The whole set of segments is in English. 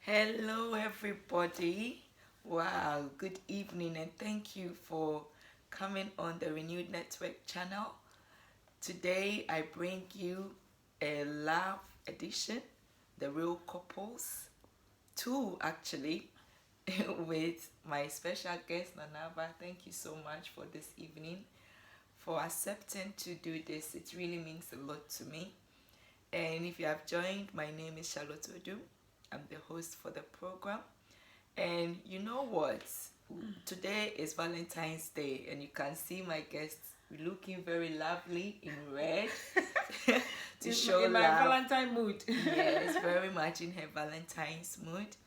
Hello, everybody. Wow, good evening, and thank you for coming on the Renewed Network channel. Today, I bring you a love edition, the real couples, two actually, with my special guest Nanaba. Thank you so much for this evening, for accepting to do this. It really means a lot to me. And if you have joined, my name is Charlotte Odu. I'm the host for the program. And you know what? Today is Valentine's Day, and you can see my guests looking very lovely in red to show in my love. Valentine mood. Yes, very much in her Valentine's mood.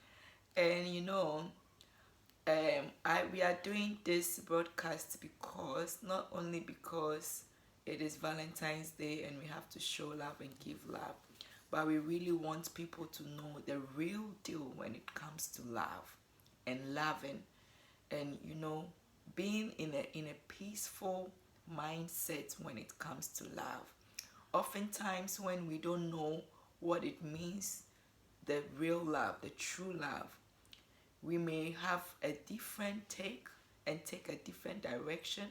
And we are doing this broadcast because not only because it is Valentine's Day and we have to show love and give love, but we really want people to know the real deal when it comes to love and loving, and being in a peaceful mindset when it comes to love. Oftentimes when we don't know what it means, the real love, the true love, we may have a different take and take a different direction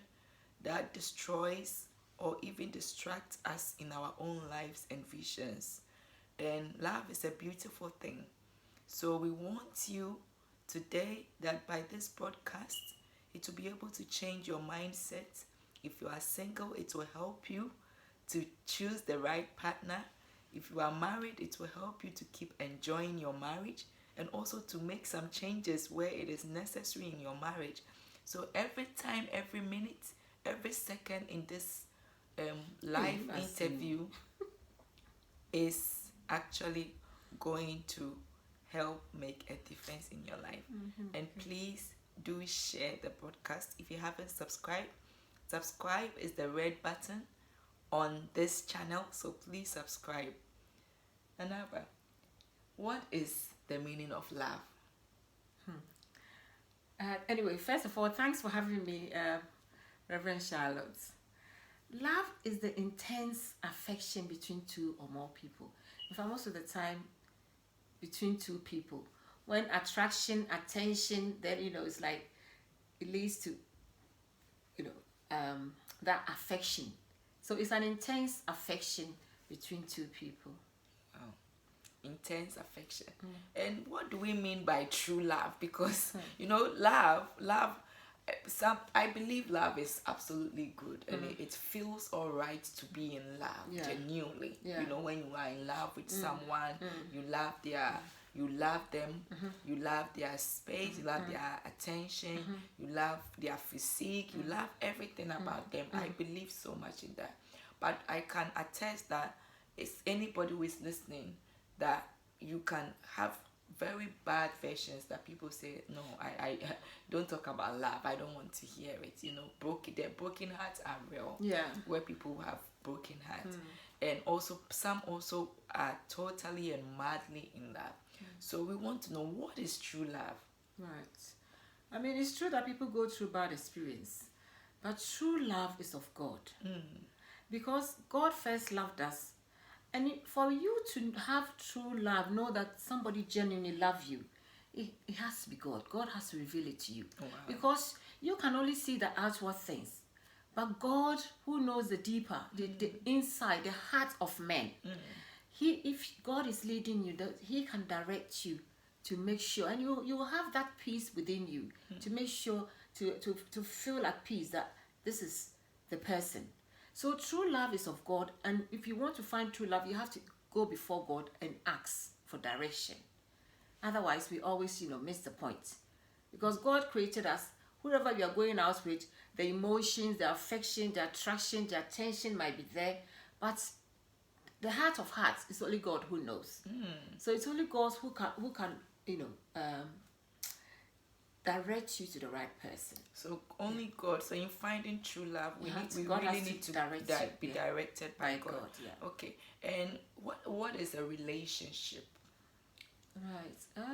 that destroys or even distracts us in our own lives and visions. And love is a beautiful thing. So we want you today that by this broadcast, it will be able to change your mindset. If you are single, it will help you to choose the right partner. If you are married, it will help you to keep enjoying your marriage and also to make some changes where it is necessary in your marriage. So every time, every minute, every second in this live interview is actually going to help make a difference in your life. And please do share the broadcast. If you haven't subscribed, subscribe is the red button on this channel, so please subscribe. Anaba, what is the meaning of love? Anyway, first of all, thanks for having me, Reverend Charlotte. Love is the intense affection between two or more people. In fact, most of the time, between two people. When attraction, attention, then it's like it leads to that affection. So it's an intense affection between two people. Oh, intense affection. And what do we mean by true love? Because love, I believe love is absolutely good, and it feels all right to be in love genuinely. When you are in love with someone, you love them, you love their space, you love their attention, you love their physique, you love everything about them. I believe so much in that. But I can attest that it's anybody who is listening that you can have very bad versions that people say, no, I don't talk about love, I don't want to hear it. Their broken hearts are real. Where people have broken hearts. And also some also are totally and madly in love. So we want to know, what is true love? Right. I mean, it's true that people go through bad experience, but true love is of God. Because God first loved us. And for you to have true love, know that somebody genuinely loves you, it has to be God. God has to reveal it to you. Wow. Because you can only see the outward things. But God, who knows the deeper, the inside, the heart of men, if God is leading you, He can direct you to make sure, and you will have that peace within you to make sure to feel at peace that this is the person. So true love is of God, and if you want to find true love, you have to go before God and ask for direction. Otherwise, we always, miss the point. Because God created us, whoever you are going out with, the emotions, the affection, the attraction, the attention might be there, but the heart of hearts is only God who knows. So it's only God who can direct you to the right person. So only God. So in finding true love, we really need to be directed by God. Okay. And what is a relationship? Right.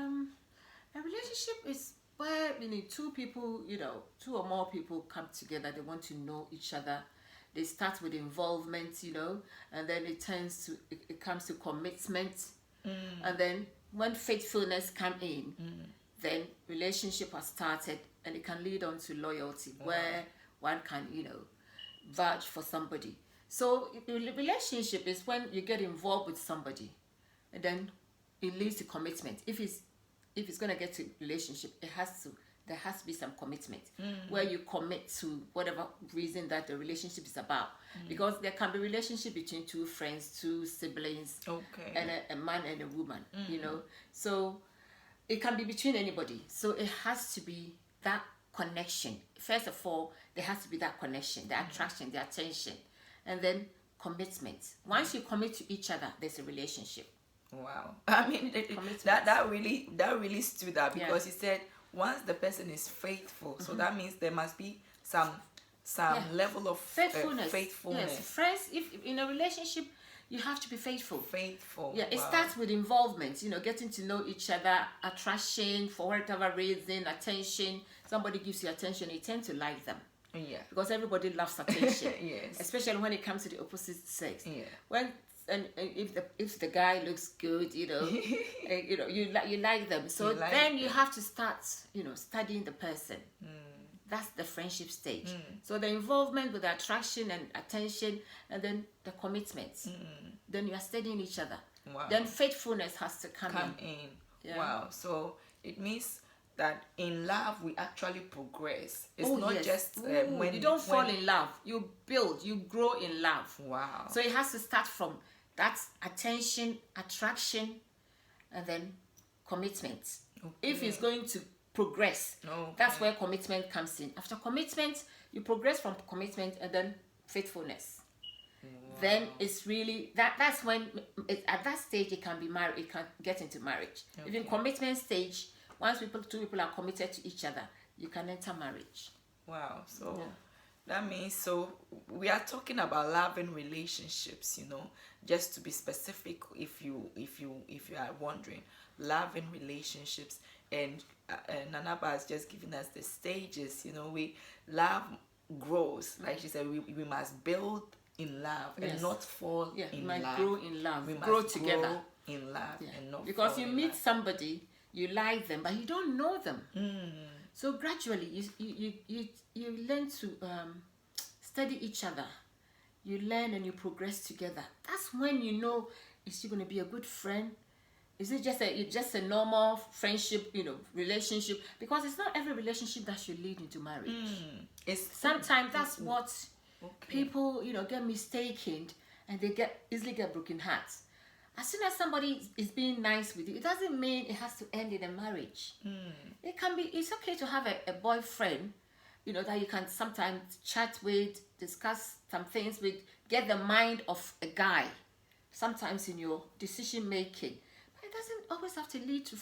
A relationship is where two people, two or more people come together. They want to know each other. They start with involvement, and then it comes to commitment, and then when faithfulness come in, then relationship has started, and it can lead on to loyalty, where one can, vouch for somebody. So the relationship is when you get involved with somebody, and then it leads to commitment. If it's going to get to relationship, there has to be some commitment, where you commit to whatever reason that the relationship is about. Because there can be relationship between two friends, two siblings, and a man and a woman, So it can be between anybody. So it has to be that connection. First of all, there has to be that connection, the attraction, the attention, and then commitment. Once you commit to each other, there's a relationship. Wow. I mean, that really stood out, because he said once the person is faithful, so that means there must be some level of faithfulness. Yes, friends, if in a relationship, you have to be faithful. Yeah, it wow. starts with involvement, getting to know each other, attraction for whatever reason, attention. Somebody gives you attention, you tend to like them. Yeah. Because everybody loves attention. Yes. Especially when it comes to the opposite sex. Yeah. When if the guy looks good, you like them. So you have to start, studying the person. That's the friendship stage. So the involvement with the attraction and attention, and then the commitment. Then you are studying each other. Wow. Then faithfulness has to come in. Yeah. Wow. So it means that in love we actually progress. It's not just when you don't fall in love. You build, you grow in love. Wow. So it has to start from that attention, attraction, and then commitment. If it's going to progress, that's where commitment comes in. After commitment, you progress from commitment, and then faithfulness. Wow. Then it's really that's when at that stage it can be married. It can get into marriage. Even commitment stage, once two people are committed to each other, you can enter marriage. Wow. So that means, we are talking about love and relationships, just to be specific, if you are wondering, love and relationships. And Nanaba has just given us the stages. Love grows, like she said, we must build in love and not fall in love. Grow in love. We grow must together grow in love and not because fall you in meet love. somebody, you like them, but you don't know them. So gradually you learn to study each other. You learn and you progress together. That's when you know, is she going to be a good friend? Is it just a normal friendship, relationship? Because it's not every relationship that should lead into marriage. Sometimes that's what people, get mistaken, and they easily get broken hearts. As soon as somebody is being nice with you, it doesn't mean it has to end in a marriage. It's okay to have a boyfriend, that you can sometimes chat with, discuss some things with, get the mind of a guy, sometimes in your decision making. But it doesn't always have to lead to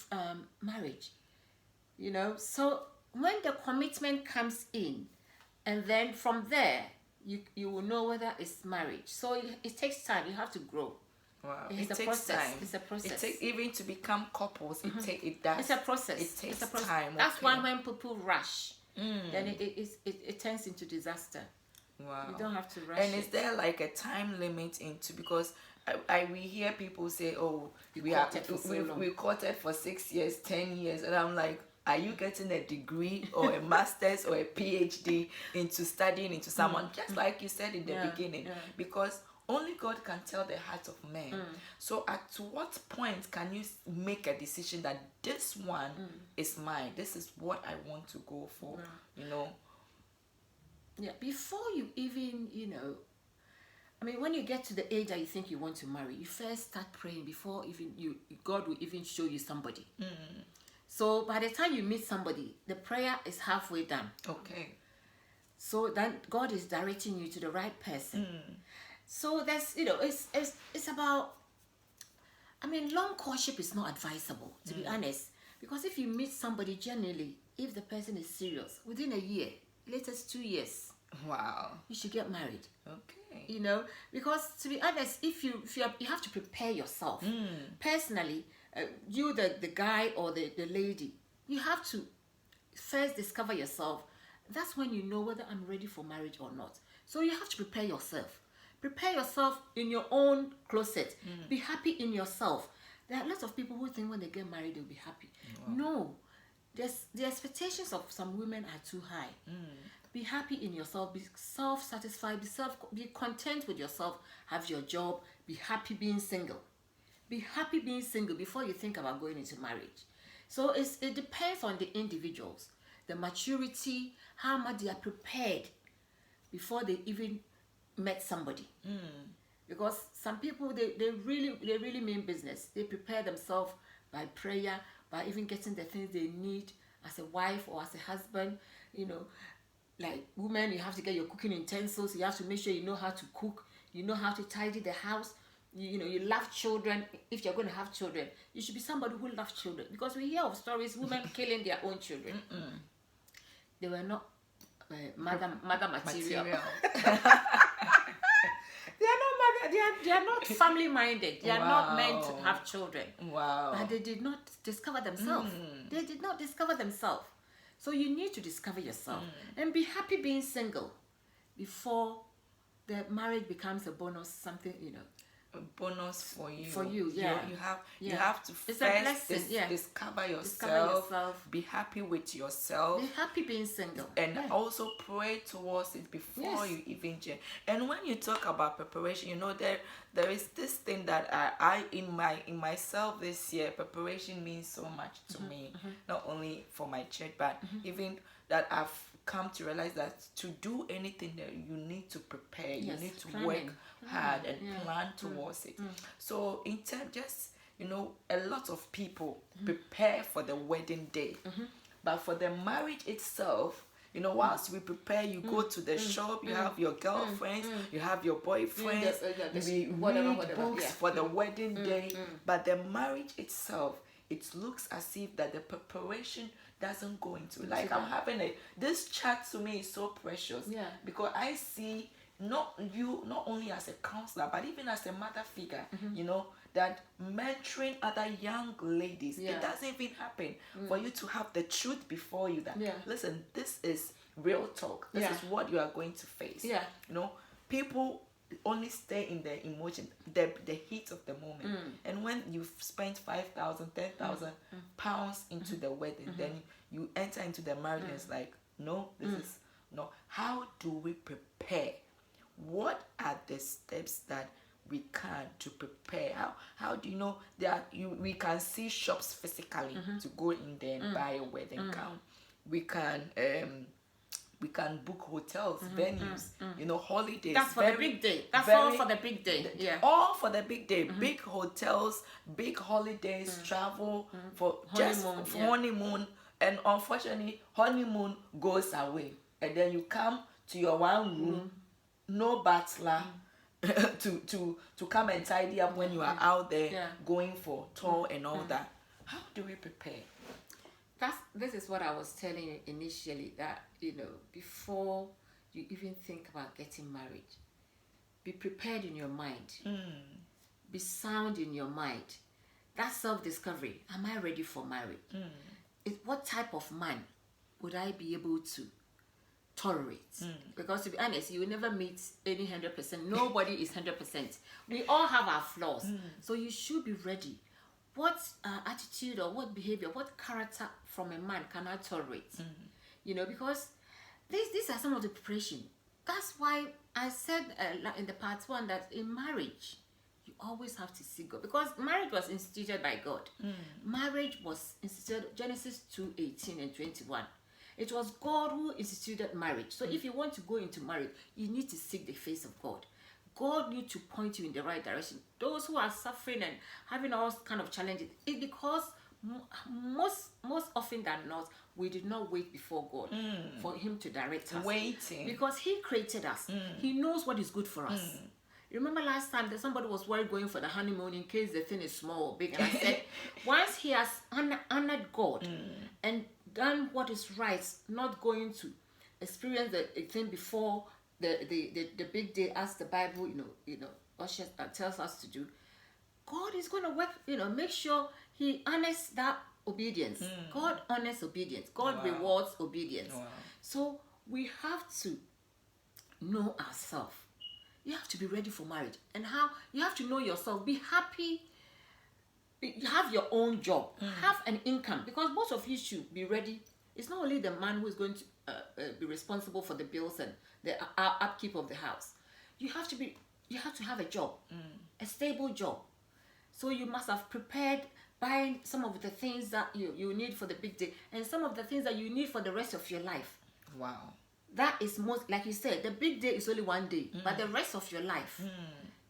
marriage, So when the commitment comes in, and then from there, you will know whether it's marriage. So it takes time. You have to grow. Wow. It takes process. Time. It's a process. It takes, even to become couples. It does. It's a process. It takes it's a process. time. That's why when people rush, then it turns into disaster. Wow. You don't have to rush. And is there like a time limit because we hear people say, we courted for 6 years, 10 years, and I'm like, are you getting a degree or a master's or a PhD into studying into someone? Just like you said in the beginning, because only God can tell the heart of man. So at what point can you make a decision that this one is mine? This is what I want to go for, Yeah, before you even, when you get to the age that you think you want to marry, you first start praying before even God will even show you somebody. So by the time you meet somebody, the prayer is halfway done. Okay. So then God is directing you to the right person. So that's, it's about, long courtship is not advisable, to be honest. Because if you meet somebody genuinely, if the person is serious, within a year, latest 2 years, wow, you should get married. Okay. Because to be honest, if you have to prepare yourself. Personally, you the guy or the lady, you have to first discover yourself. That's when you know whether I'm ready for marriage or not. So you have to prepare yourself. Prepare yourself in your own closet. Be happy in yourself. There are lots of people who think when they get married they'll be happy. No, the expectations of some women are too high. Be happy in yourself. Be self-satisfied. Be content with yourself. Have your job. Be happy being single. Be happy being single before you think about going into marriage. So it depends on the individuals, the maturity, how much they are prepared before they even met somebody. Because some people they really mean business. They prepare themselves by prayer, by even getting the things they need as a wife or as a husband. You know, like women, you have to get your cooking utensils. You have to make sure you know how to cook. You know how to tidy the house. You know, you love children. If you're going to have children, you should be somebody who loves children. Because we hear of stories, women killing their own children. They were not mother material. They are not family minded. They are not meant to have children. But they did not discover themselves. They did not discover themselves. So you need to discover yourself and be happy being single before the marriage becomes a bonus, something, you know. A bonus for you. For you, yeah. You have to it's first discover yourself. Be happy with yourself. Be happy being single. And also pray towards it before you even change. And when you talk about preparation, you know, there is this thing that I in myself this year, preparation means so much to me. Not only for my church, but even that I've come to realize that to do anything that you need to prepare, you need to work hard and plan towards it. So in terms, just, you know, a lot of people prepare for the wedding day, but for the marriage itself, you know, whilst we prepare, you go to the shop, you have your girlfriends, you have your boyfriends, we read books for the wedding day, but the marriage itself, it looks as if that the preparation doesn't go into, like, I'm having this chat to me is so precious, because I see not only as a counselor, but even as a mother figure, you know, that mentoring other young ladies, it doesn't even happen for you to have the truth before you, that listen, this is real talk, this is what you are going to face. You know, people only stay in their emotion, the heat of the moment, and when you've spent 5,000, 10,000 pounds into the wedding, then you enter into the marriage, and it's like, no, this is no. How do we prepare? What are the steps that we can to prepare? How do you know that we can see shops physically to go in there and buy a wedding gown? We can book hotels, venues, you know, holidays. That's for the big day. That's all for the big day. All for the big day. Big hotels, big holidays, travel for honeymoon, just for honeymoon. And unfortunately, honeymoon goes away. And then you come to your one room, no butler to come and tidy up when you are out there going for tour and all that. How do we prepare? This is what I was telling you initially, that, you know, before you even think about getting married, be prepared in your mind. Be sound in your mind. That's self-discovery. Am I ready for marriage? What type of man would I be able to tolerate? Because to be honest, you will never meet any 100%. Nobody is 100%. We all have our flaws. So you should be ready. What attitude or what behavior, what character from a man can I tolerate? You know, because these are some of the preparation. That's why I said in the part 1 that in marriage, you always have to seek God. Because marriage was instituted by God. Marriage was instituted, Genesis 2:18 and 21. It was God who instituted marriage. So if you want to go into marriage, you need to seek the face of God. God needs to point you in the right direction. Those who are suffering and having all kind of challenges, it's because most often than not, we did not wait before God for Him to direct us. Waiting. Because He created us. He knows what is good for us. Remember last time that somebody was worried going for the honeymoon in case the thing is small or big. And I said, once he has honored God and done what is right, not going to experience the thing before the big day, as the Bible, tells us to do, God is going to work, make sure He honors that obedience. God honors obedience. God rewards obedience. So we have to know ourselves. You have to be ready for marriage. And how? You have to know yourself. Be happy, you have your own job, have an income, because both of you should be ready. It's not only the man who is going to be responsible for the bills and the upkeep of the house. You have to have a job, a stable job. So you must have prepared buying some of the things that you need for the big day, and some of the things that you need for the rest of your life. Wow. That is most, like you said, the big day is only one day, but the rest of your life,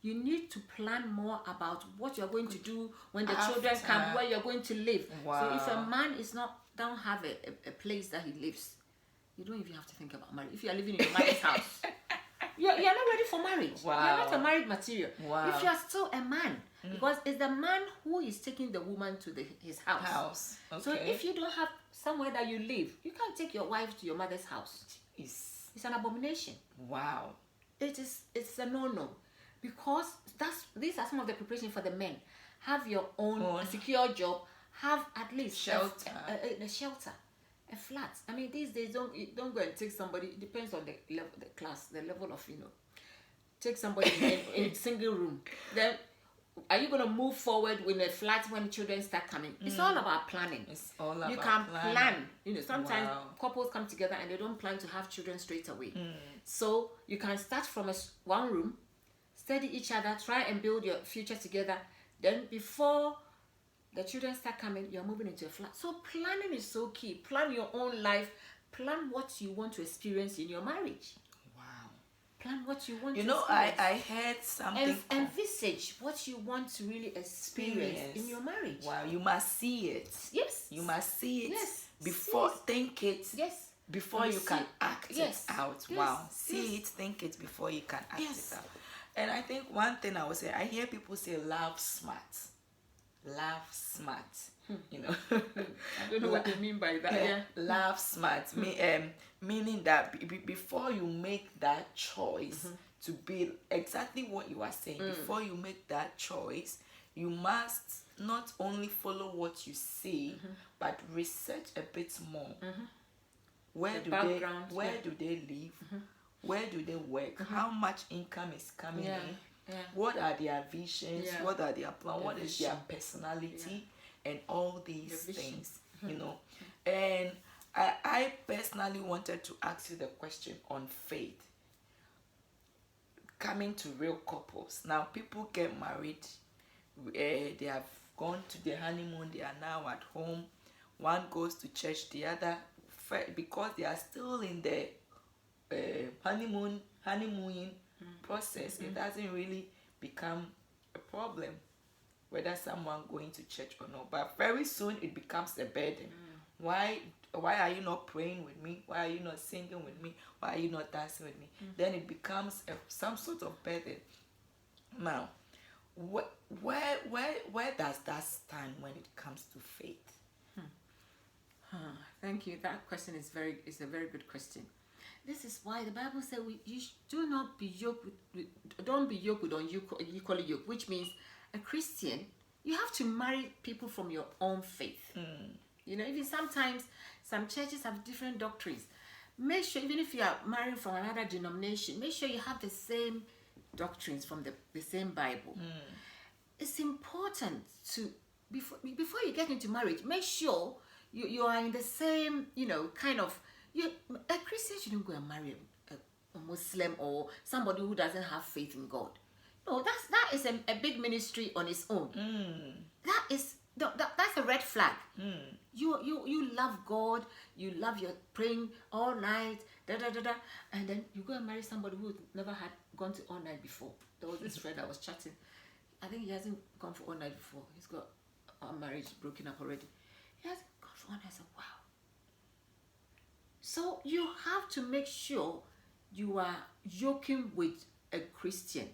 you need to plan more about what you're going to do when the children come, where you're going to live. Wow. So if a man don't have a place that he lives, you don't even have to think about marriage. If you are living in your mother's house, you're not ready for marriage. Wow. You're not a married material. Wow. If you are still a man, because it's the man who is taking the woman to his house. Okay. So if you don't have somewhere that you live, you can't take your wife to your mother's house. It's an abomination. Wow. It's a no-no, because these are some of the preparation for the men. Have your own secure job. Have at least shelter, a shelter, a flat. I mean, these days don't go and take somebody. It depends on the level, the class, the level of Take somebody in a single room. Then are you going to move forward with a flat when children start coming? It's all about planning. It's all about you can planning. plan. Sometimes couples come together and they don't plan to have children straight away. So you can start from one room, study each other, try and build your future together. Then before the children start coming, you're moving into a flat. So planning is so key. Plan your own life. Plan what you want to experience in your marriage. Plan what you want to experience. I heard something. Envisage what you want to really experience in your marriage. Wow, you must see it. Yes. You must see it. Yes. Before, think it. Yes. Before you can act it out. Yes. Wow. See it, think it before you can act it out. And I think one thing I would say, I hear people say love smart. Love smart. I don't know what they mean by that. Love smart. Meaning that before you make that choice to be exactly what you are saying, before you make that choice, you must not only follow what you see, but research a bit more. Where do they live? Where do they work? How much income is coming in? What are their visions? What are their plans? What is their personality? And all these things, And I personally wanted to ask you the question on faith. Coming to real couples. Now, people get married. They have gone to their honeymoon. They are now at home. One goes to church. The other, because they are still in the honeymooning process, it doesn't really become a problem whether someone going to church or not. But very soon it becomes a burden. Why are you not praying with me? Why are you not singing with me? Why are you not dancing with me? Then it becomes some sort of burden. Now, where does that stand when it comes to faith? Thank you. That question is a very good question. This is why the Bible says you do not be yoked don't be yoked with unequally yoked, which means a Christian, you have to marry people from your own faith. Even sometimes some churches have different doctrines. Make sure, even if you are marrying from another denomination, make sure you have the same doctrines from the same Bible. It's important to, before you get into marriage, make sure you are in the same, kind of, a Christian shouldn't go and marry a Muslim or somebody who doesn't have faith in God. No, that is a big ministry on its own. That's a red flag. You love God, you love your praying all night, and then you go and marry somebody who never had gone to all night before. There was this friend I was chatting. I think he hasn't gone for all night before. He's got a marriage broken up already. He hasn't gone for all night. I said, wow. So you have to make sure you are yoking with a Christian.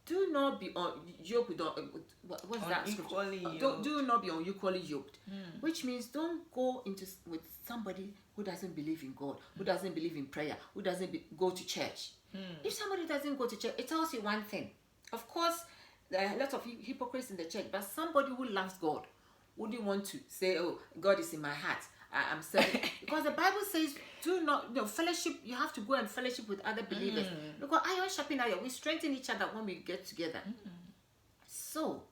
Do not be yoked with what's that? Do not be unequally yoked, which means don't go with somebody who doesn't believe in God, who doesn't believe in prayer, who doesn't go to church. If somebody doesn't go to church, it tells you one thing. Of course, there are lots of hypocrites in the church, but somebody who loves God wouldn't want to say, "Oh, God is in my heart. I'm serving," because the Bible says, "Do not fellowship." You have to go and fellowship with other believers, because iron sharpens iron. We strengthen each other when we get together. So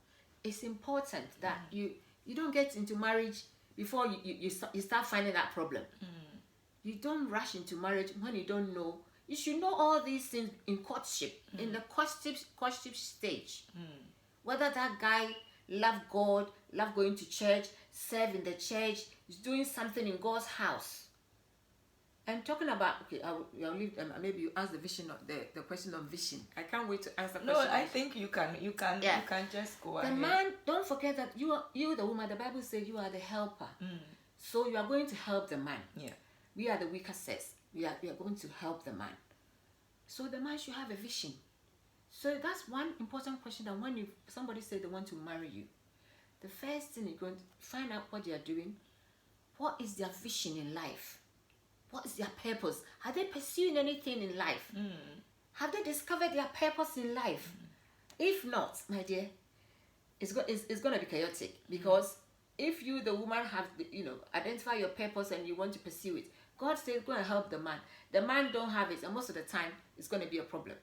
it's important that you don't get into marriage before you start finding that problem. You don't rush into marriage when you don't know. You should know all these things in courtship, in the courtship stage. Whether that guy love God, love going to church, serve in the church, is doing something in God's house. And talking about, okay, I'll leave. Maybe you ask the question on vision. I can't wait to answer. No, I think you can just go ahead. The man, don't forget that you the woman. The Bible says you are the helper. So you are going to help the man. Yeah. We are the weaker sex. We are going to help the man. So the man should have a vision. So that's one important question. That when somebody said they want to marry you, the first thing you're going to find out what they are doing. What is their vision in life? What is their purpose? Are they pursuing anything in life? Have they discovered their purpose in life? If not, my dear, it's going to be chaotic. Because if you, the woman, have identify your purpose and you want to pursue it, God says going to help the man. The man don't have it, and most of the time it's going to be a problem,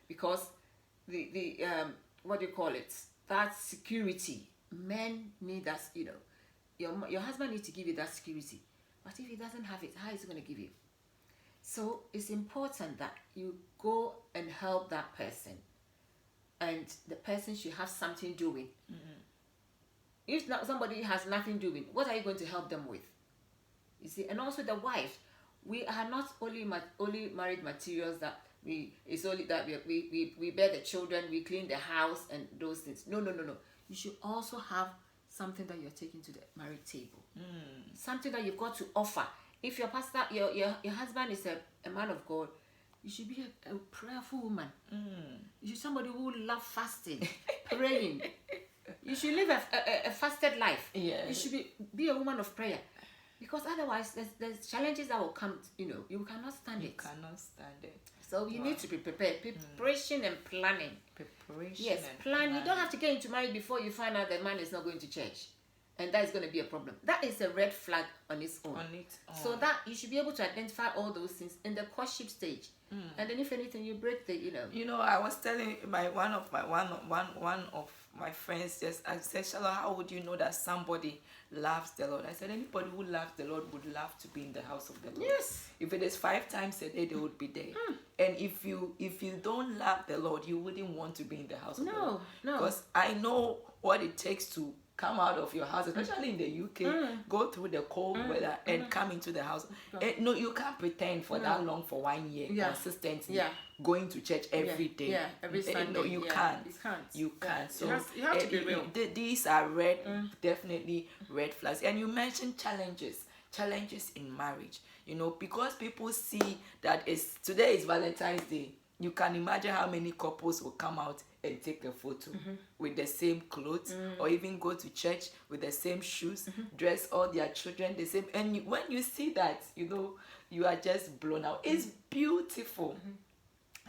because the what do you call it? That security. Men need that. Your husband needs to give you that security. But if he doesn't have it, how is he going to give you? So it's important that you go and help that person. And the person should have something doing. If somebody has nothing doing, what are you going to help them with? You see, and also the wife. We are not only married materials that it's only that we bear the children, we clean the house and those things. No. You should also have something that you're taking to the married table. Something that you've got to offer. If your pastor, your husband is a man of God, you should be a prayerful woman. You should be somebody who loves fasting, praying. You should live a fasted life. Yeah. You should be a woman of prayer. Because otherwise, there's challenges that will come. You cannot stand it. You cannot stand it. So you need to be prepared. Preparation and planning. Preparation. Yes, plan. You don't have to get into marriage before you find out the man is not going to church, and that is going to be a problem. That is a red flag on its own. So that you should be able to identify all those things in the courtship stage, and then if anything, you break the. I was telling one of my friends I said, Shalom, how would you know that somebody loves the Lord? I said, anybody who loves the Lord would love to be in the house of the Lord. Yes. If it is 5 times a day, they would be there. And if you don't love the Lord, you wouldn't want to be in the house of the Lord. No. Because I know what it takes to come out of your house, especially in the UK, go through the cold weather and come into the house. No, you can't pretend for that long, for 1 year, consistently going to church every day. Yeah, every Sunday. No, you can't. You can't. So you have to be real. These are definitely red flags. And you mentioned challenges in marriage. Because people see that today is Valentine's Day. You can imagine how many couples will come out and take a photo with the same clothes, or even go to church with the same shoes, dress all their children the same. And when you see that, you are just blown out. It's beautiful.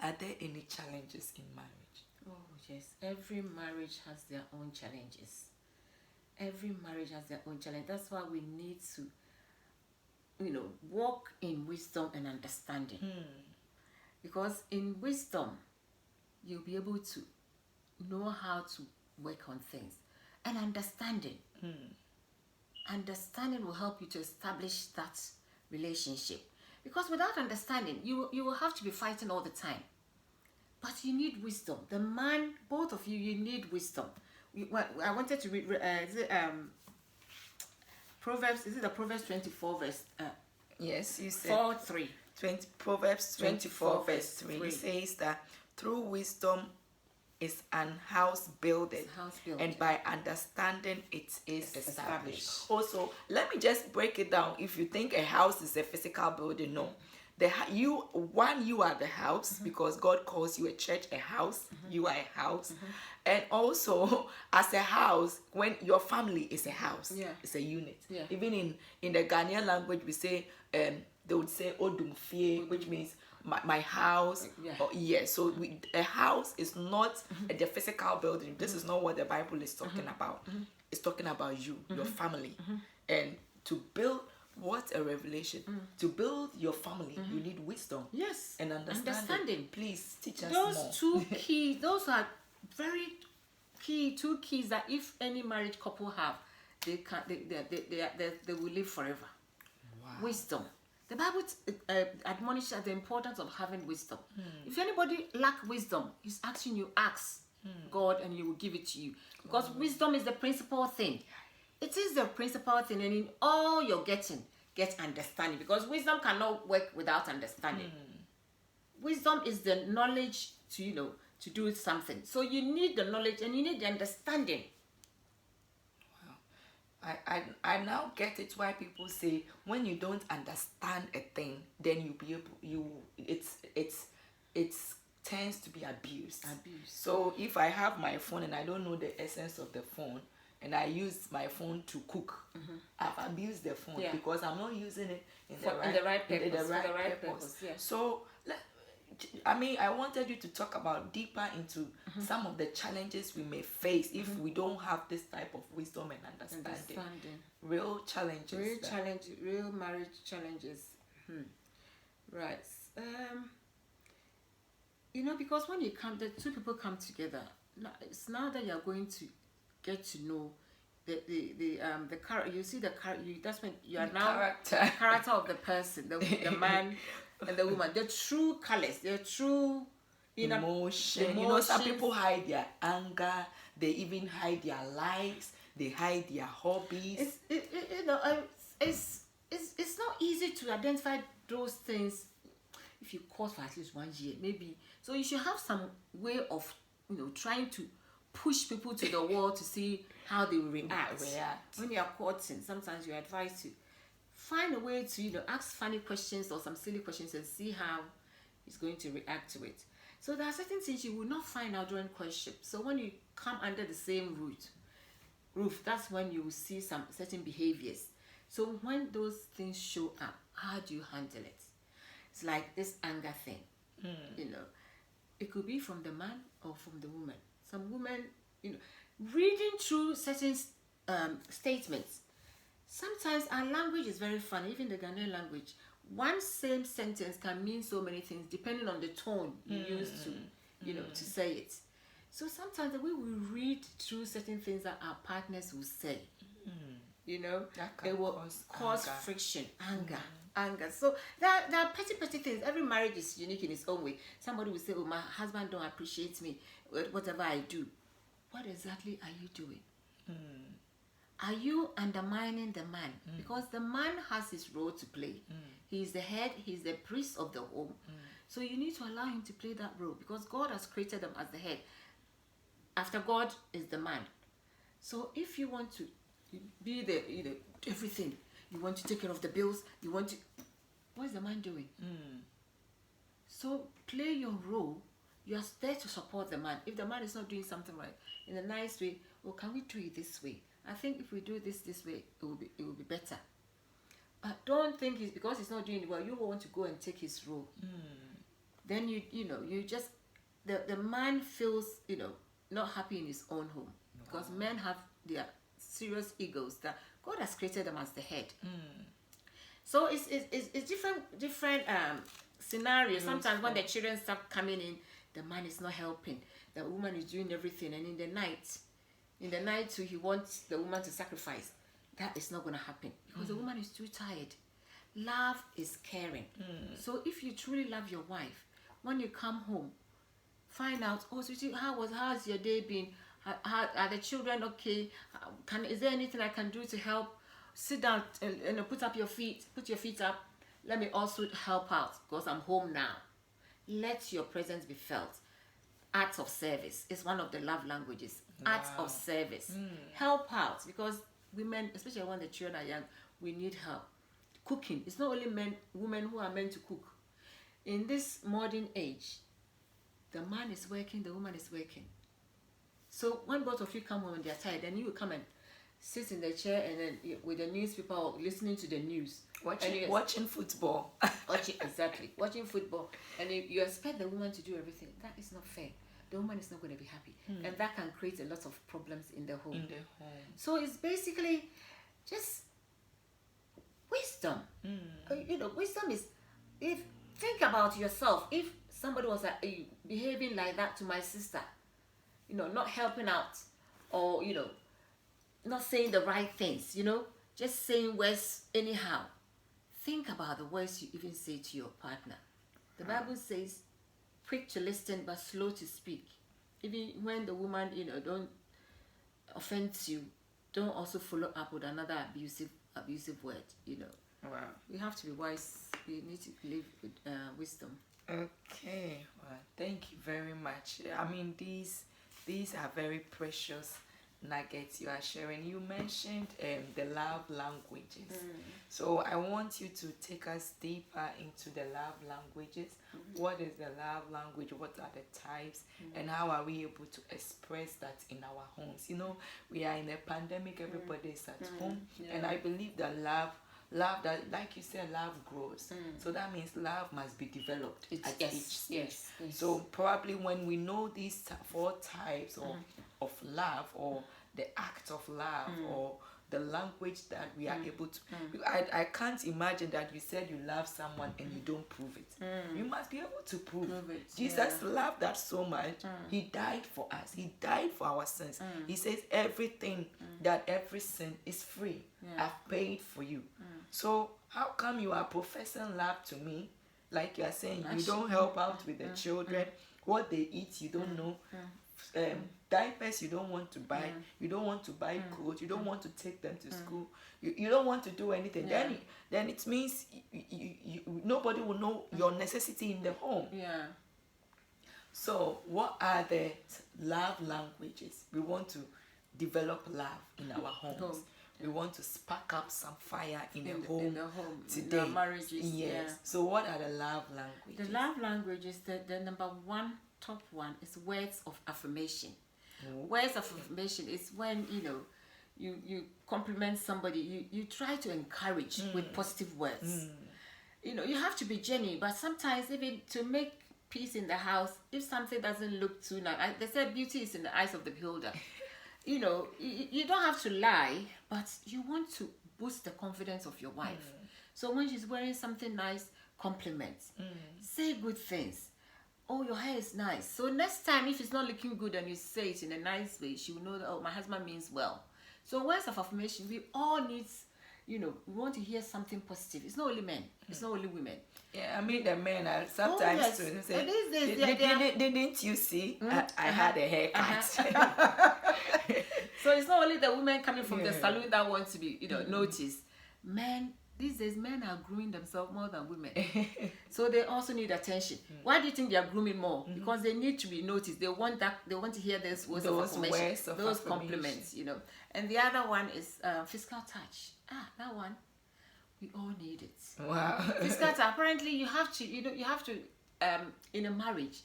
Are there any challenges in marriage? Oh, yes. Every marriage has their own challenges. Every marriage has their own challenge. That's why we need to, walk in wisdom and understanding. Because in wisdom, you'll be able to know how to work on things. And understanding. Understanding will help you to establish that relationship. Because without understanding, you will have to be fighting all the time. But you need wisdom. The man, both of you need wisdom. I wanted to read, Proverbs, is it the Proverbs 24 verse? Yes, you said 4:3. Proverbs 24 verse 3 it says that through wisdom is an house builded, and by understanding it is established. Also, let me just break it down. If you think a house is a physical building, no. You are the house, because God calls you a church a house. You are a house. And also, as a house, when your family is a house, it's a unit. Even in the Ghanaian language, we say they would say Odumfie, which means my house. So a house is not the physical building. This is not what the Bible is talking about. It's talking about you, your family. And to build, what a revelation. To build your family, you need wisdom. Yes. And understanding. Please teach us those more. Two keys, those are very two keys that if any married couple have, they will live forever. Wow. Wisdom. The Bible admonishes the importance of having wisdom. If anybody lack wisdom, he's asking you, ask God and he will give it to you. Because wisdom is the principal thing. It is the principal thing, and in all you're getting, get understanding. Because wisdom cannot work without understanding. Wisdom is the knowledge to, to do something. So you need the knowledge and you need the understanding. I now get it why people say when you don't understand a thing, then it tends to be abused. So if I have my phone and I don't know the essence of the phone and I use my phone to cook, I've abused the phone because I'm not using it in the right purpose. Yeah. So I wanted you to talk about deeper into some of the challenges we may face if we don't have this type of wisdom and understanding. Real challenges. Real marriage challenges. Right. Because when the two people come together, it's now that you're going to get to know the character. You see the character. That's when you are The now character. the character of the person, the man and the woman. The true colors. The true emotion. Some people hide their anger. They even hide their likes. They hide their hobbies. It's not easy to identify those things if you course for at least 1 year, maybe. So you should have some way of trying to push people to the wall to see how they will react. When you are courting, sometimes you're advised to find a way to ask funny questions or some silly questions and see how he's going to react to it. So there are certain things you will not find out during courtship. So when you come under the same roof, that's when you will see some certain behaviors. So when those things show up, how do you handle it? It's like this anger thing. It could be from the man or from the woman. Some women, reading through certain statements. Sometimes our language is very funny, even the Ghanaian language. One same sentence can mean so many things depending on the tone you use to say it. So sometimes the way we read through certain things that our partners will say, it will cause friction, anger. So there are petty things. Every marriage is unique in its own way. Somebody will say, "Oh, my husband don't appreciate me, whatever I do." What exactly are you doing? Are you undermining the man? Because the man has his role to play. He's the head, he's the priest of the home. So you need to allow him to play that role because God has created them as the head. After God is the man. So if you want to be the everything, you want to take care of the bills, what is the man doing? So play your role. You are there to support the man. If the man is not doing something right, in a nice way, can we do it this way? I think if we do this way, it will be better. But don't think it's because he's not doing it well, you want to go and take his role. Then you just the man feels not happy in his own home because men have their serious egos that God has created them as the head. So it's different scenarios. Sometimes when the children start coming in, the man is not helping. The woman is doing everything, and in the night too, he wants the woman to sacrifice. That is not going to happen because the woman is too tired. Love is caring. So if you truly love your wife, when you come home, find out, sweetie, how's your day been? Are the children okay? Is there anything I can do to help? Sit down and put your feet up. Let me also help out because I'm home now. Let your presence be felt. Acts of service is one of the love languages. Acts of service. Help out because women, especially when the children are young, we need help. Cooking. It's not only women who are meant to cook. In this modern age, the man is working, the woman is working. So when both of you come home and they're tired, then you will come and sit in the chair and then with the newspaper or listening to the news. Watching football. Watching football. And you expect the woman to do everything. That is not fair. The woman is not going to be happy. And that can create a lot of problems in the home. So it's basically just wisdom. Wisdom is, think about yourself. If somebody was behaving like that to my sister, not helping out, or not saying the right things, just saying words anyhow. Think about the words you even say to your partner. The Bible says, quick to listen but slow to speak. Even when the woman, don't offend you, don't also follow up with another abusive word. Wow. We have to be wise. We need to live with wisdom. Okay. Well, thank you very much. I mean, these are very precious nuggets you are sharing. You mentioned the love languages. So I want you to take us deeper into the love languages. What is the love language? What are the types? And how are we able to express that in our homes? We are in a pandemic, everybody is at home. Yeah. And I believe that love that, like you said, love grows. So that means love must be developed at each stage. Yes. So probably when we know these four types of love, or the act of love, or the language that we are able to, I can't imagine that you said you love someone and you don't prove it. You must be able to prove it. Jesus loved us so much. He died for us. He died for our sins. He says everything, that every sin is free. I've paid for you. So how come you are professing love to me, like you are saying you don't help out with the children, what they eat you don't know, diapers you don't want to buy, you don't want to buy clothes, you don't want to take them to school, you don't want to do anything, then it means nobody will know your necessity in the home. So what are the love languages? We want to develop love in our homes. We want to spark up some fire in the home today. In our marriages. Yes. So what are the love languages? The love languages, the number one, top one, is words of affirmation. Words of affirmation is when you compliment somebody, you try to encourage with positive words. You have to be genuine, but sometimes even to make peace in the house, if something doesn't look too nice, they say beauty is in the eyes of the beholder. You don't have to lie, but you want to boost the confidence of your wife. So when she's wearing something nice, compliments. Say good things. Oh, your hair is nice. So next time, if it's not looking good and you say it in a nice way, she will know that, oh, my husband means well. So words of affirmation, we all need, we want to hear something positive. It's not only men. It's not only women. Yeah, I mean the men are sometimes to say, didn't you see? I had a haircut. So it's not only the women coming from the salon that want to be, noticed. Men, these days, men are grooming themselves more than women. So they also need attention. Why do you think they are grooming more? Because they need to be noticed. They want to hear those words of affirmation, those compliments, And the other one is physical touch. That one. We all need it. Wow. Physical touch. Apparently, you have to, in a marriage,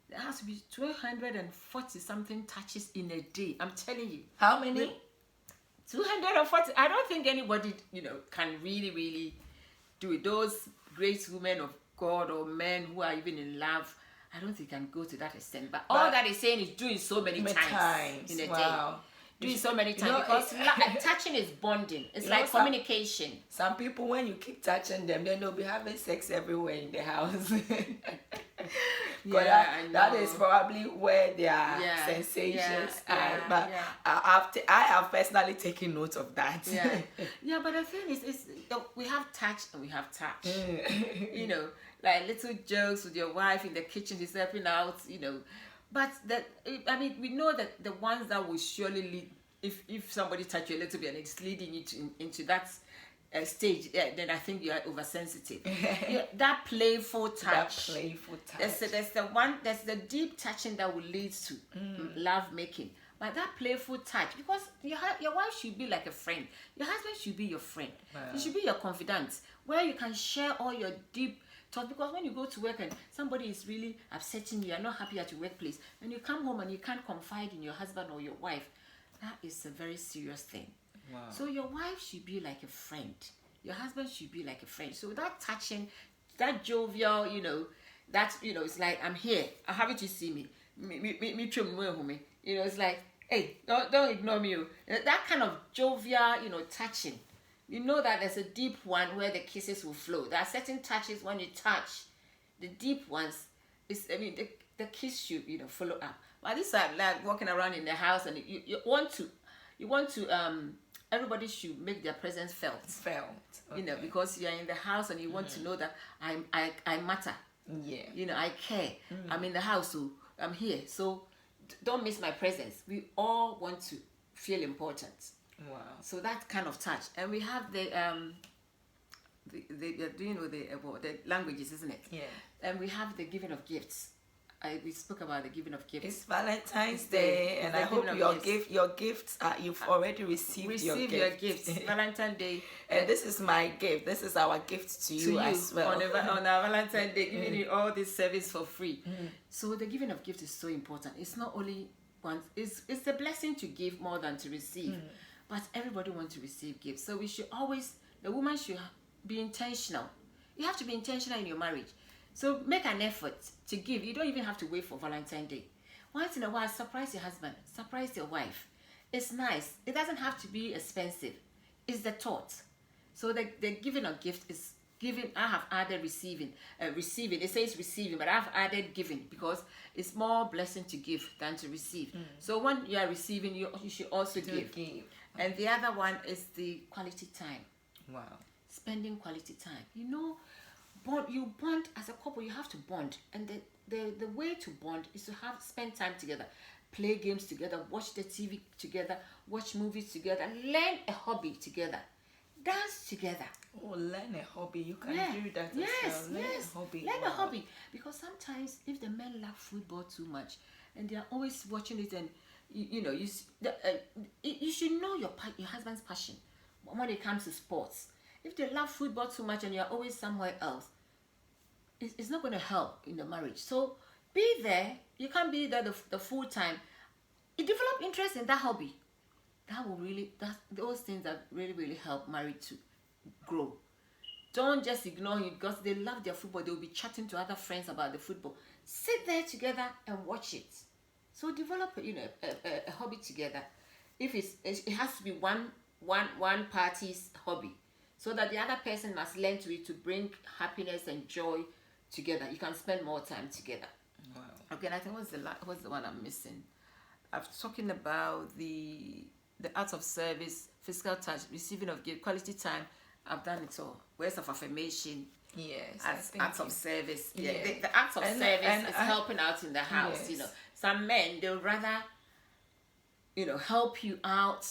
there has to be 240 something touches in a day. I'm telling you. How many? 240. I don't think anybody, can really, really do it. Those great women of God or men who are even in love, I don't think can go to that extent. But all that is saying is doing so many times in a day. Doing so many times, because touching is bonding. It's like communication. Some people, when you keep touching them, then they'll be having sex everywhere in the house. That is probably where their sensations are. But I have personally taken note of that. But the thing is we have touch and we have touch. Like little jokes with your wife in the kitchen, she's helping out, But we know that the ones that will surely lead, if somebody touch you a little bit and it's leading you into that stage, then I think you are oversensitive. That playful touch. There's the deep touching that will lead to love making. But that playful touch, because your wife should be like a friend. Your husband should be your friend. He should be your confidant, where you can share all your deep thoughts. Because when you go to work and somebody is really upsetting you, you're not happy at your workplace, and you come home and you can't confide in your husband or your wife, that is a very serious thing. Wow. So your wife should be like a friend. Your husband should be like a friend. So that touching, that jovial, it's like, I'm here. I'm happy to see me. It's like, hey, don't ignore me. That kind of jovial, touching. You know that there's a deep one where the kisses will flow. There are certain touches when you touch. The deep ones, the kiss should, follow up. But this are like walking around in the house, and you want to everybody should make their presence felt. Okay. You know, because you're in the house and you want to know that I matter. Yeah. You know, I care. I'm in the house, so I'm here. So don't miss my presence. We all want to feel important. Wow. So that kind of touch. And we have the do you know the languages, isn't it? Yeah. And we have the giving of gifts. We spoke about the giving of gifts. It's Valentine's Day, and I hope your gifts are, you've already received your gifts. Valentine's Day, and this is my gift. This is our gift to you as well. On our Valentine's Day, giving you all this service for free. So the giving of gifts is so important. It's not only one. It's a blessing to give more than to receive, but everybody wants to receive gifts. So we should always, the woman should be intentional. You have to be intentional in your marriage. So make an effort to give. You don't even have to wait for Valentine's Day. Once in a while, surprise your husband, surprise your wife. It's nice. It doesn't have to be expensive. It's the thought. So the giving of gift is giving. I have added receiving. Receiving. It says receiving, but I've added giving because it's more blessing to give than to receive. So when you are receiving, you should also give. And the other one is the quality time. Wow. Spending quality time. You know, you bond as a couple. You have to bond, and the way to bond is to spend time together, play games together, watch the TV together, watch movies together, learn a hobby together, dance together. Oh, learn a hobby. You can do that as well. Learn a hobby. Because sometimes if the men love football too much and they are always watching it, and you should know your husband's passion when it comes to sports. If they love football too much and you're always somewhere else, it's not going to help in the marriage. So be there. You can't be there the full time. You develop interest in that hobby. Those things that really help marriage to grow. Don't just ignore it because they love their football. They'll be chatting to other friends about the football. Sit there together and watch it. So develop a hobby together. If it has to be one party's hobby, so that the other person must learn to bring happiness and joy together. You can spend more time together. Wow. Okay, and I think what's the one I'm missing? I'm talking about the art of service, physical touch, receiving of gift, quality time. I've done it all. Words of affirmation. Yes. Acts of service. Yeah. The acts of service is helping out in the house. Yes. You know, some men, they'll rather, help you out,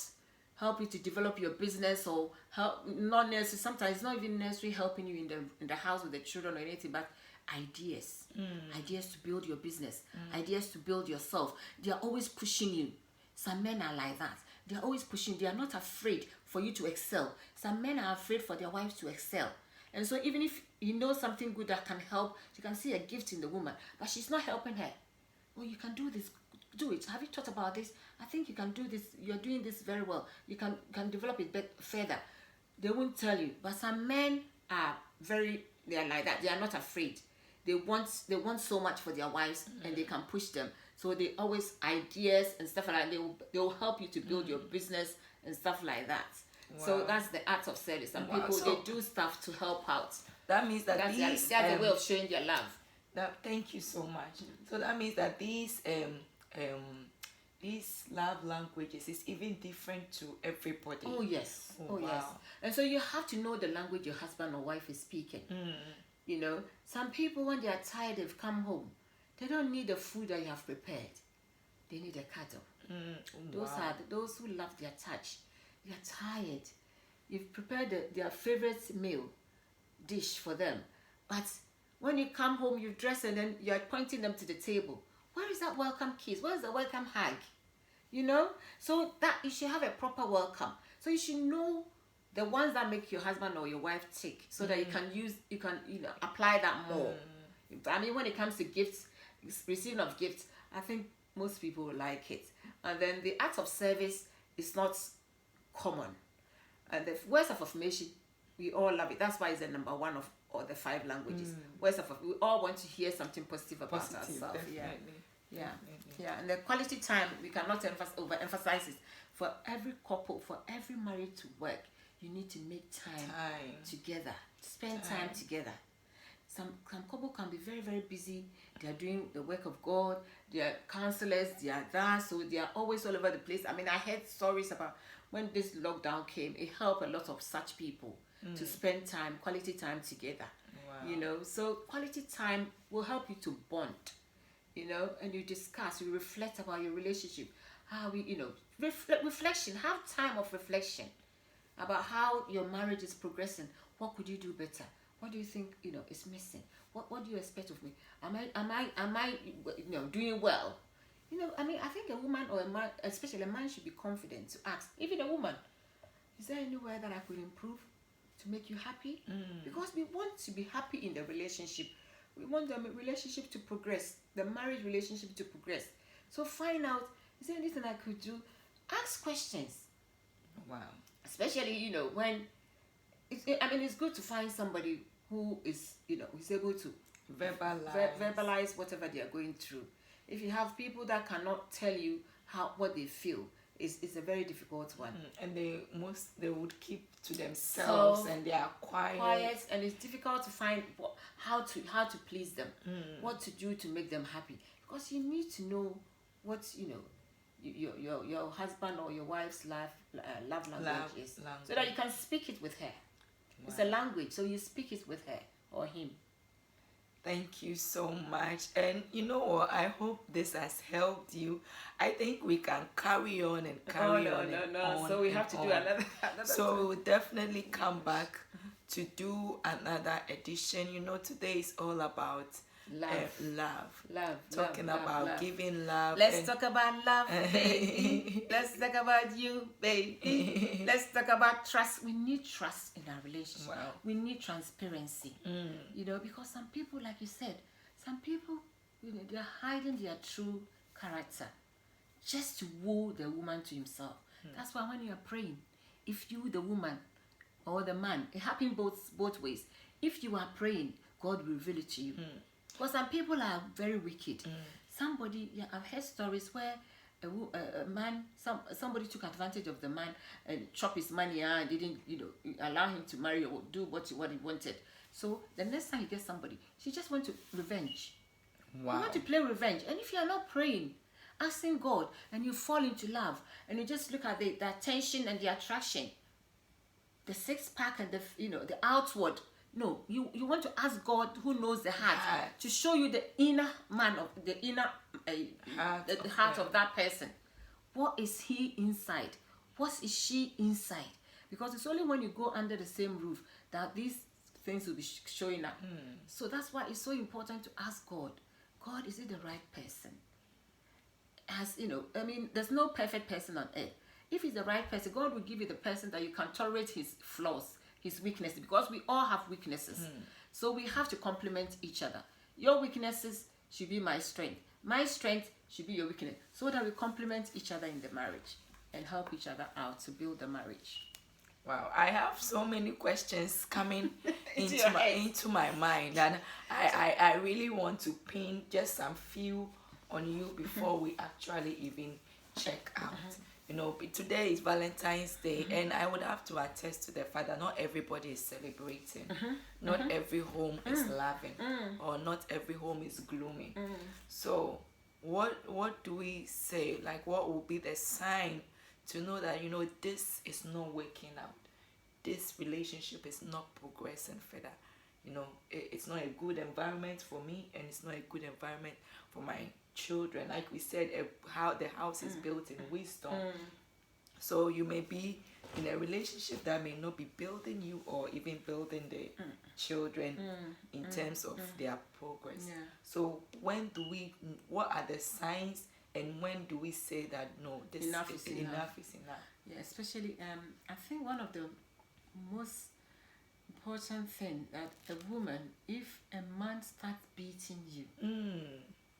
help you to develop your business, or help, not necessarily, sometimes it's not even necessarily helping you in the house with the children or anything, but ideas to build your business, ideas to build yourself. They are always pushing you. Some men are like that. They are always pushing. They are not afraid for you to excel. Some men are afraid for their wives to excel. And so even if you know something good that can help, you can see a gift in the woman, but she's not helping her. Oh, you can do this. Do it. Have you thought about this? I think you can do this. You're doing this very well. You can develop it further. They won't tell you. But some men are they are like that. They are not afraid. They want so much for their wives, and they can push them. So they always ideas and stuff like that. They will help you to build your business and stuff like that. Wow. So that's the art of service. Some people, they do stuff to help out. That means that that's a way of showing their love. Thank you so much. So that means that these love languages is even different to everybody. Oh yes. Wow. Yes. And so you have to know the language your husband or wife is speaking. You know, some people, when they are tired, they've come home. They don't need the food that you have prepared. They need a cuddle. Those who love their touch. They are tired. You've prepared their favorite dish for them. But when you come home, you dress and then you're pointing them to the table. Where is that welcome kiss? Where is the welcome hug? You know? So that you should have a proper welcome. So you should know the ones that make your husband or your wife tick, so that you can apply that more. I mean, when it comes to gifts, receiving of gifts, I think most people will like it. And then the act of service is not common. And the words of affirmation, we all love it. That's why it's the number one of all the 5 languages. Words of we all want to hear something positive about ourselves. Definitely. Yeah. And the quality time, we cannot overemphasize it. For every couple, for every married to work, you need to make time together. Spend time together. some couple can be very, very busy. They are doing the work of God. They are counselors. They are that. So they are always all over the place. I mean, I heard stories about when this lockdown came. It helped a lot of such people to spend time, quality time together. Wow. You know, so quality time will help you to bond. You know, and you discuss, you reflect about your relationship. How we, you know, reflection. Have time of reflection about how your marriage is progressing. What could you do better? What do you think, you know, is missing? What do you expect of me? Am I you know, doing well? You know, I mean, I think a woman or a man, especially a man, should be confident to ask, even a woman, is there anywhere that I could improve to make you happy? Because we want to be happy in the relationship. We want the relationship to progress, the marriage relationship to progress. So find out, is there anything I could do? Ask questions. Wow. Especially, you know, when I mean, it's good to find somebody who is, you know, who's able to verbalize whatever they are going through. If you have people that cannot tell you what they feel, it's a very difficult one. And they would keep to themselves, and they are quiet. And it's difficult to find how to please them, what to do to make them happy, because you need to know what, you know, your husband or your wife's love language is, so that you can speak it with her. Wow. It's a language, so you speak it with her or him. Thank you so much. And you know what? I hope this has helped you. I think we can carry on and carry on. So we have to do another so we will definitely come back to do another edition. You know, today is all about love. Talking about giving love. Let's talk about love, baby. Let's talk about you, baby. Let's talk about trust. We need trust in our relationship. Wow. We need transparency. You know, because some people, like you said, some people, you know, they're hiding their true character just to woo the woman to himself. That's why when you are praying, if you, the woman or the man, it happens both ways. If you are praying, God will reveal it to you. Because some people are very wicked. Somebody, I've heard stories where a man, somebody took advantage of the man and chopped his money and didn't, you know, allow him to marry or do what he wanted. So the next time he gets somebody, she just went to revenge. Wow. You want to play revenge. And if you are not praying, asking God, and you fall into love, and you just look at the attention and the attraction, the six-pack and the outward. No, you want to ask God, who knows the heart, to show you the inner man of the inner heart of that person. What is he inside? What is she inside? Because it's only when you go under the same roof that these things will be showing up. So that's why it's so important to ask God. God, is it the right person? As you know, I mean, there's no perfect person on earth. If he's the right person, God will give you the person that you can tolerate his flaws, his weaknesses, because we all have weaknesses. So we have to complement each other. Your weaknesses should be my strength. My strength should be your weakness, so that we complement each other in the marriage and help each other out to build the marriage. Wow, I have so many questions coming into my mind, and I really want to pin just some few on you before we actually even check out. You know, today is Valentine's Day, and I would have to attest to the fact that not everybody is celebrating. Not every home is loving, or not every home is gloomy. So what do we say? Like, what will be the sign to know that, you know, this is not working out? This relationship is not progressing further. You know, it's not a good environment for me, and it's not a good environment for my children. Like we said, how the house is built in wisdom. So you may be in a relationship that may not be building you or even building the children in terms of their progress. So what are the signs, and when do we say that no, this enough is enough? Yeah, especially I think one of the most important thing that a woman, if a man starts beating you,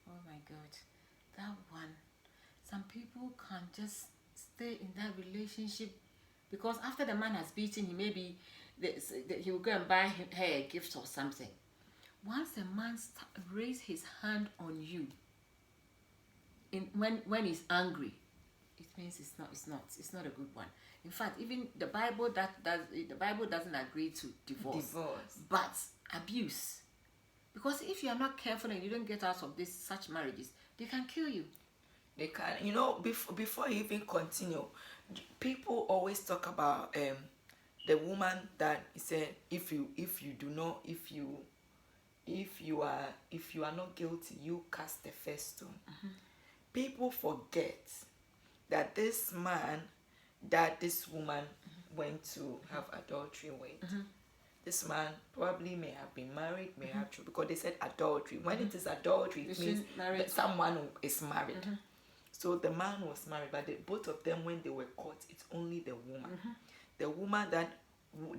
oh my God, that one, some people can just stay in that relationship, because after the man has beaten him, maybe he will go and buy her a gift or something. Once a man raise his hand on you, when he's angry, it means it's not a good one. In fact, even the Bible doesn't agree to divorce. But abuse, Because if you are not careful and you don't get out of such marriages, they can kill you. They can, before you even continue, people always talk about the woman that said, if you are not guilty, you cast the first stone. People forget that this man that this woman went to have adultery with, this man probably may have been married, may have children, because they said adultery. When it is adultery, it means that someone is married. So the man was married, but both of them, when they were caught, it's only the woman. The woman that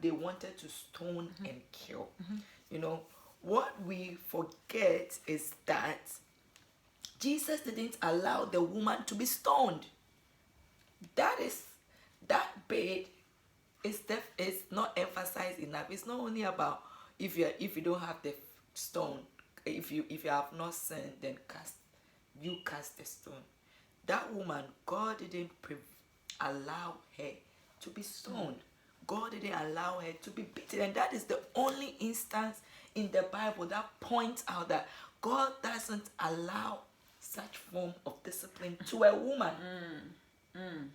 they wanted to stone and kill. What we forget is that Jesus didn't allow the woman to be stoned. That bit is not emphasized enough. It's not only about if you don't have the stone, if you have not sinned, then cast the stone. That woman, God didn't allow her to be stoned. God didn't allow her to be beaten, and that is the only instance in the Bible that points out that God doesn't allow such form of discipline to a woman.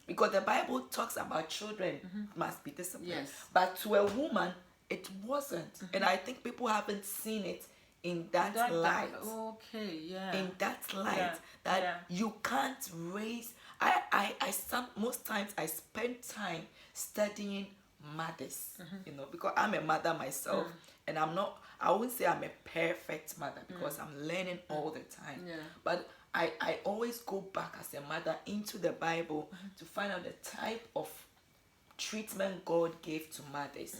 Because the Bible talks about children must be disciplined. Yes. But to a woman, it wasn't. And I think people haven't seen it in that light. Okay, yeah. In that light, you can't raise. Most times I spend time studying mothers, because I'm a mother myself, and I wouldn't say I'm a perfect mother because I'm learning all the time. Yeah. But I always go back as a mother into the Bible to find out the type of treatment God gave to mothers.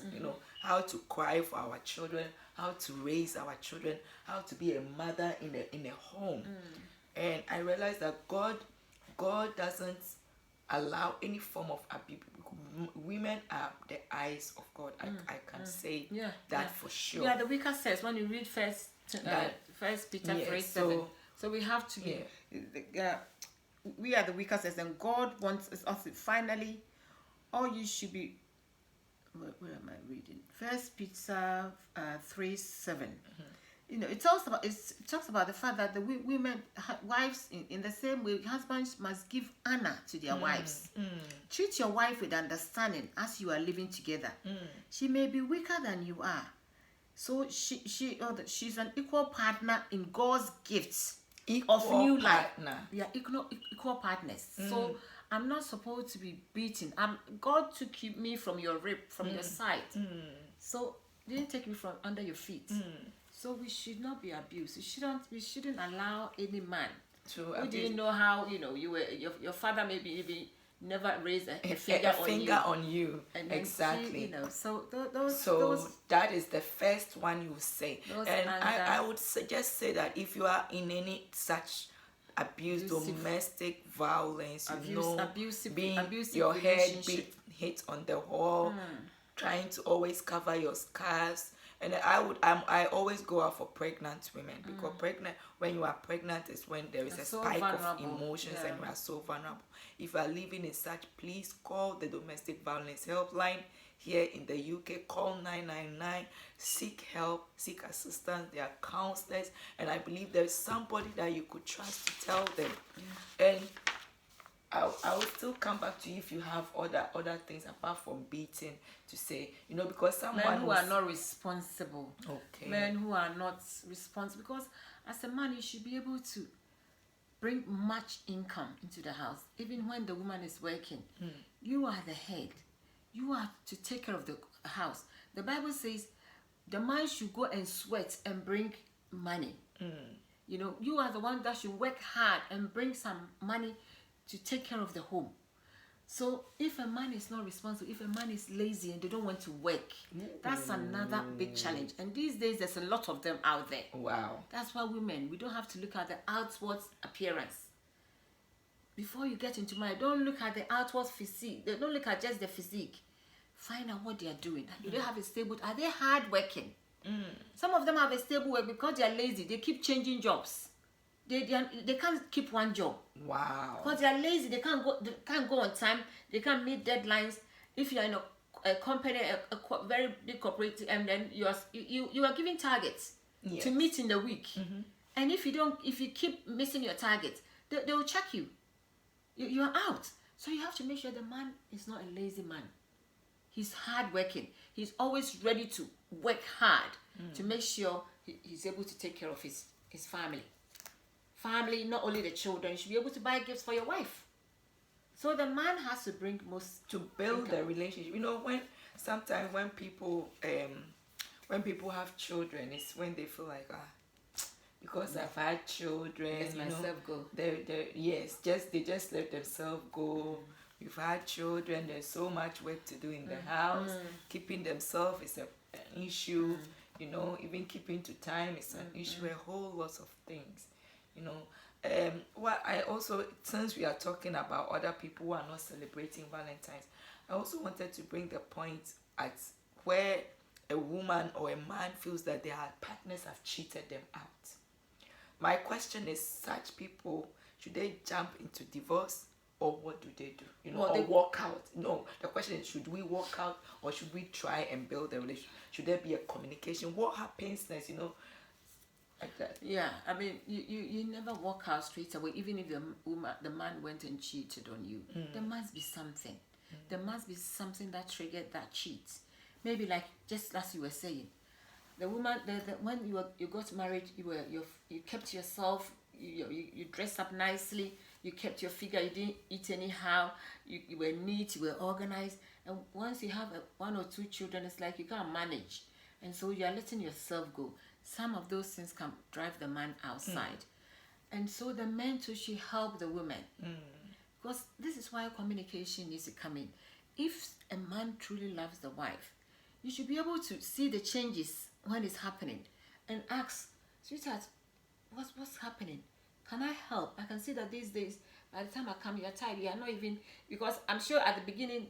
How to cry for our children, how to raise our children, how to be a mother in a home. And I realized that God doesn't allow any form of abuse. Women are the eyes of God. I can say that for sure. Yeah, the weaker says when you read First Peter 3:7. So we have to be. We are the weaker says, and God wants us to finally. All you should be. Where am I reading? First Peter 3:7. It talks about the fact that the women, wives, in the same way, husbands must give honor to their wives. Treat your wife with understanding as you are living together. She may be weaker than you are, so she's an equal partner in God's gifts of new life. Yeah, equal partners. So I'm not supposed to be beaten. God took me from your rib, from your side. So didn't take me from under your feet. So we should not be abused. We shouldn't allow any man to abuse. Do you know how you were your father maybe even never raised a finger on you. And exactly. So that is the first one you say. And I would just say that if you are in any such domestic violence, abusive your head hit on the wall, trying to always cover your scars. And I always go out for pregnant women, because when you are pregnant is when there is a spike of emotions and you are so vulnerable. If you are living in such, please call the domestic violence helpline here in the UK. Call 999, seek help, seek assistance. There are counselors, and I believe there is somebody that you could trust to tell them. And I will still come back to you if you have other things apart from beating to say, because someone men who are not responsible. Okay. Men who are not responsible, because as a man you should be able to bring much income into the house, even when the woman is working. You are the head. You are to take care of the house. The Bible says the man should go and sweat and bring money. You are the one that should work hard and bring some money to take care of the home. So if a man is not responsible, if a man is lazy and they don't want to work, that's another big challenge. And these days there's a lot of them out there. Wow. That's why women, we don't have to look at the outward appearance. Before you get into marriage, don't look at the outward physique. Don't look at just the physique. Find out what they are doing. Do they have a stable? Are they hard working? Some of them have a stable work because they are lazy. They keep changing jobs. They can't keep one job. Wow. Because they are lazy. They can't go on time. They can't meet deadlines. If you are in a company, a very big corporative, and then you are giving targets. Yes. to meet in the week. And if you keep missing your target, they will check you. You're out. So you have to make sure the man is not a lazy man. He's hardworking. He's always ready to work hard to make sure he's able to take care of his family. Family, not only the children. You should be able to buy gifts for your wife. So the man has to bring most to build income. the relationship. Sometimes when people have children, it's when they feel like because I've had children, Let myself go. They just let themselves go. We've had children. There's so much work to do in the house. Keeping themselves is an issue. Even keeping to time is an issue. A whole lot of things. What I also, since we are talking about other people who are not celebrating Valentine's, I also wanted to bring the point at where a woman or a man feels that their partners have cheated them out. My question is, such people, should they jump into divorce, or what do they do? Or walk out? No, the question is, should we walk out, or should we try and build a relationship? Should there be a communication? What happens next? Like that. Yeah, I mean, you never walk out straight away, even if the man went and cheated on you. There must be something. There must be something that triggered that cheat. Maybe like just as you were saying, the woman, when you got married, you kept yourself, you dressed up nicely, you kept your figure, you didn't eat anyhow, you were neat, you were organized, and once you have one or two children, it's like you can't manage, and so you are letting yourself go. Some of those things can drive the man outside. And so the men too should help the women. Because this is why communication needs to come in. If a man truly loves the wife, you should be able to see the changes when it's happening and ask, sweetheart, what's happening? Can I help? I can see that these days, by the time I come, you're tired. You're not even, because I'm sure at the beginning,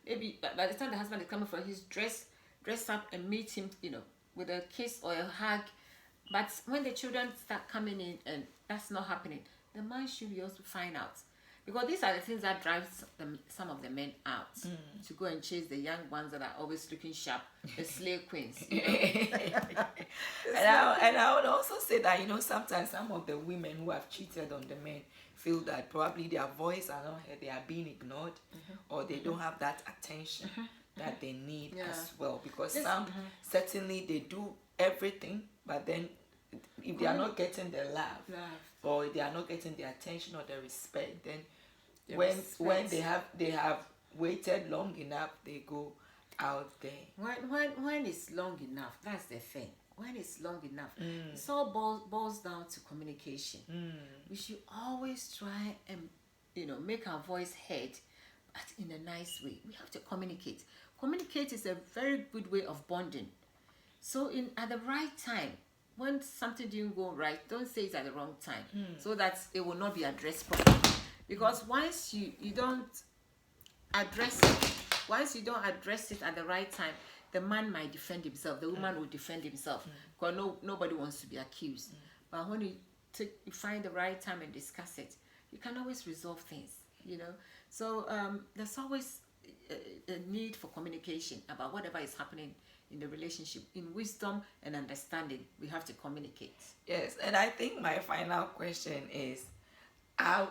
maybe by the time the husband is coming for his dress up and meet him, with a kiss or a hug. But when the children start coming in and that's not happening, the man should be also find out. Because these are the things that drive some of the men out to go and chase the young ones that are always looking sharp, the slave queens. And I would also say that, sometimes some of the women who have cheated on the men feel that probably their voice are not heard, they are being ignored, or they don't have that attention that they need as well. Because some certainly they do everything, but then if they are not getting the love or they are not getting the attention or the respect, then when they have waited long enough, they go out there. When it's long enough, that's the thing. When it's long enough, it's all boils down to communication. We should always try and make our voice heard, but in a nice way. We have to communicate. Communicate is a very good way of bonding. So at the right time, when something didn't go right, don't say it at the wrong time, so that it will not be addressed properly. Because once you don't address it at the right time, the man might defend himself, the woman will defend himself, because nobody wants to be accused. But when you find the right time and discuss it, you can always resolve things. So there's always a need for communication about whatever is happening in the relationship. In wisdom and understanding, we have to communicate. Yes, and I think my final question is, how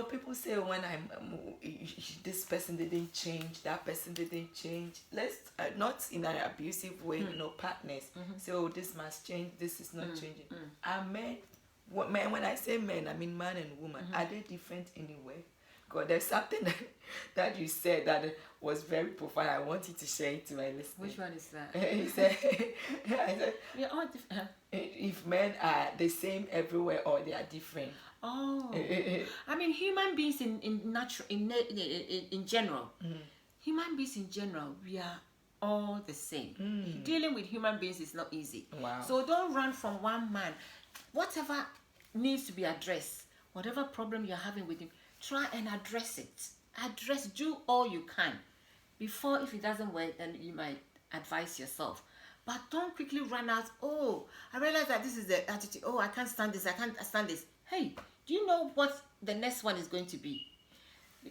people say when this person didn't change, that person didn't change. Let's not in an abusive way. Partners say, oh, this must change, this is not changing. Are men, when I say men, I mean man and woman, are they different anyway? God, there's something that you said that was very profound. I want you to share it to my listeners. Which one is that? He said, we are all different. If men are the same everywhere or they are different. Oh, I mean, human beings in general, human beings in general, we are all the same. Dealing with human beings is not easy. Wow. So don't run from one man. Whatever needs to be addressed, whatever problem you're having with him, try and address it. Do all you can. Before, if it doesn't work, then you might advise yourself. But don't quickly run out. Oh, I realize that this is the attitude. Oh, I can't stand this. I can't stand this. Hey, do you know what the next one is going to be?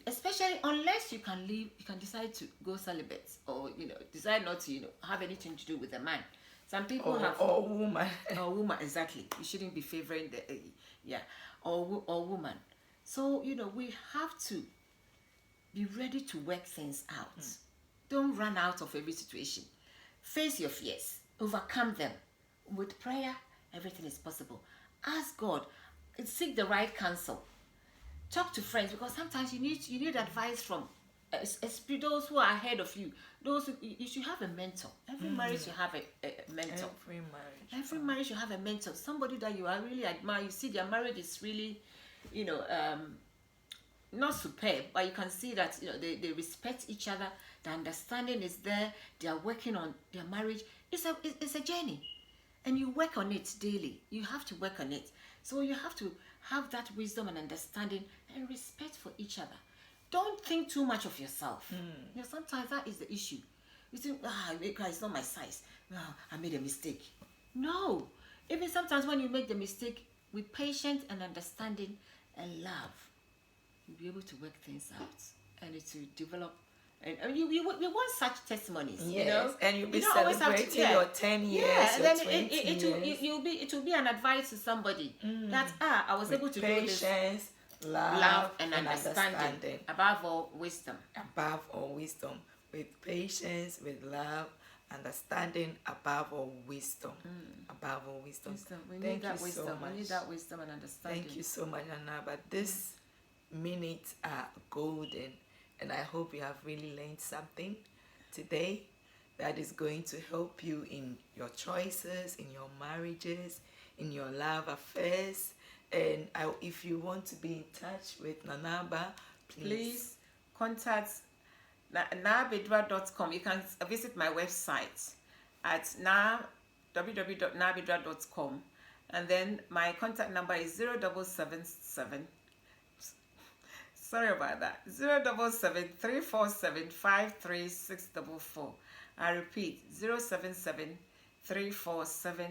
especially unless you can leave, you can decide to go celibate, or decide not to have anything to do with a man. Some people have, or woman. or woman, exactly. You shouldn't be favoring the yeah, or woman. So we have to be ready to work things out. Don't run out of every situation. Face your fears, overcome them. With prayer, everything is possible. Ask God, seek the right counsel. Talk to friends, because sometimes you need advice from those who are ahead of you. Those who, you should have a mentor. Every marriage should have a mentor. Every marriage should have a mentor. Somebody that you are really admire. You see their marriage is really, not superb, but you can see that they respect each other. The understanding is there. They are working on their marriage. It's a journey, and you work on it daily. You have to work on it. So you have to have that wisdom and understanding and respect for each other. Don't think too much of yourself. Sometimes that is the issue. You think, it's not my size. I made a mistake. No. Even sometimes when you make the mistake, with patience and understanding and love, you'll be able to work things out, and it will develop. And we want such testimonies, Yes, and you'll be you don't always have to, celebrating your 10 years, and your then 20 years. it will be an advice to somebody that I was able to do this. Patience, Love and understanding. Above all, wisdom. Above all, wisdom. With patience, with love, understanding, above all, wisdom. Above all, wisdom. We need that wisdom. So we need that wisdom and understanding. Thank you so much, Anna. But this minutes are golden, and I hope you have really learned something today that is going to help you in your choices, in your marriages, in your love affairs. And if you want to be in touch with Nanaba, please contact nabedra.com. You can visit my website at www.nabedra.com, and then my contact number is 0777. Sorry about that. 077 347 53644. I repeat, 077 347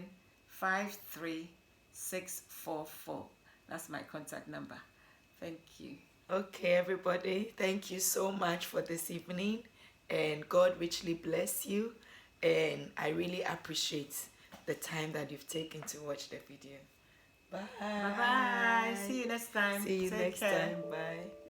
53644. That's my contact number. Thank you. Okay, everybody. Thank you so much for this evening, and God richly bless you. And I really appreciate the time that you've taken to watch the video. Bye. Bye-bye. See you next time. See you Take next care. time. Bye.